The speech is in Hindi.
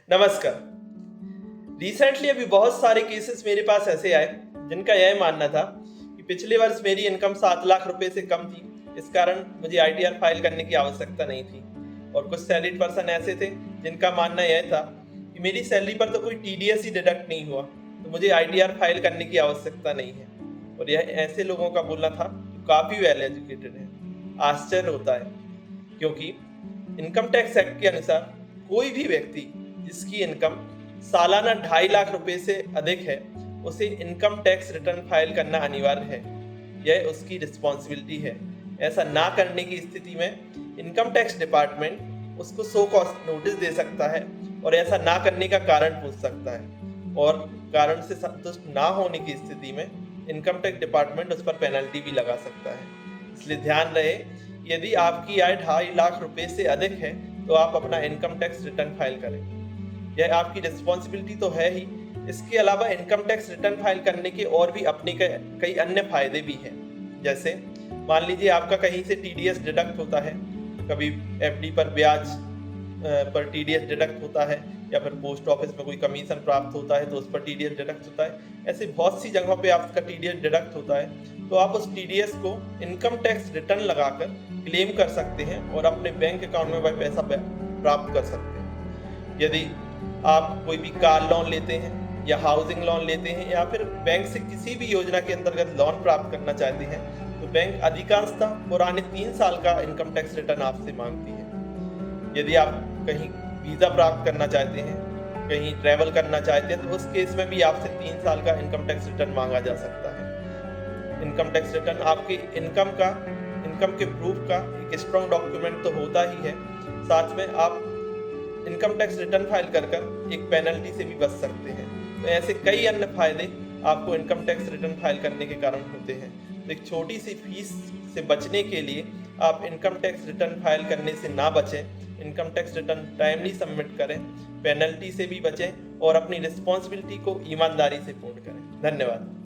नमस्कार। रिसेंटली अभी बहुत सारे केसेस मेरे पास ऐसे आए जिनका यह मानना था कि पिछले वर्ष मेरी इनकम 7 लाख रुपए से कम थी। इस कारण मुझे आईटीआर फाइल करने की आवश्यकता नहीं थी। और कुछ सैलरीड पर्सन ऐसे थे जिनका मानना यह था कि मेरी सैलरी पर तो कोई टीडीएस ही डिडक्ट नहीं हुआ, तो मुझे आईटीआर फाइल करने की आवश्यकता नहीं है। और यह ऐसे लोगों का बोलना था जो काफ़ी वेल एजुकेटेड है। आश्चर्य होता है क्योंकि इनकम टैक्स एक्ट के अनुसार कोई भी व्यक्ति जिसकी इनकम सालाना 2.5 लाख रुपए से अधिक है, उसे इनकम टैक्स रिटर्न फाइल करना अनिवार्य है। यह उसकी रिस्पॉन्सिबिलिटी है। ऐसा ना करने की स्थिति में इनकम टैक्स डिपार्टमेंट उसको सो कॉस्ट नोटिस दे सकता है और ऐसा ना करने का कारण पूछ सकता है। और कारण से संतुष्ट ना होने की स्थिति में इनकम टैक्स डिपार्टमेंट उस पर पेनल्टी भी लगा सकता है। इसलिए ध्यान रहे, यदि आपकी आय 2.5 लाख रुपए से अधिक है तो आप अपना इनकम टैक्स रिटर्न फाइल करें। यह आपकी रिस्पॉन्सिबिलिटी तो है ही, इसके अलावा इनकम टैक्स रिटर्न फाइल करने के और भी अपने कई अन्य फायदे भी हैं। जैसे मान लीजिए आपका कहीं से टीडीएस डिडक्ट होता है, कभी एफडी पर ब्याज पर टीडीएस डिडक्ट होता है, या फिर पोस्ट ऑफिस में कोई कमीशन प्राप्त होता है तो उस पर टीडीएस डिडक्ट होता है। ऐसे बहुत सी जगहों पे आपका टीडीएस डिडक्ट होता है, तो आप उस टीडीएस को इनकम टैक्स रिटर्न लगाकर क्लेम कर सकते हैं और अपने बैंक अकाउंट में वह पैसा प्राप्त कर सकते हैं। यदि आप कोई भी कार लोन लेते हैं या हाउसिंग लोन लेते हैं या फिर बैंक से किसी भी योजना के अंतर्गत लोन प्राप्त करना चाहते हैं, तो बैंक अधिकांशतः पुराने 3 साल का इनकम टैक्स रिटर्न आपसे मांगती है। यदि आप कहीं वीज़ा प्राप्त करना चाहते हैं, कहीं ट्रैवल करना चाहते हैं, तो उस केस में भी आपसे 3 साल का इनकम टैक्स रिटर्न मांगा जा सकता है। इनकम टैक्स रिटर्न आपकी इनकम के प्रूफ का एक स्ट्रॉन्ग डॉक्यूमेंट तो होता ही है, साथ में आप इनकम टैक्स रिटर्न फाइल कर एक पेनल्टी से भी बच सकते हैं। तो ऐसे कई अन्य फायदे आपको इनकम टैक्स रिटर्न फाइल करने के कारण होते हैं। तो एक छोटी सी फीस से बचने के लिए आप इनकम टैक्स रिटर्न फाइल करने से ना बचें, income tax return timely submit करें, पेनल्टी से भी बचें और अपनी रिस्पॉन्सिबिलिटी को ईमानदारी से पूर्ण करें। धन्यवाद।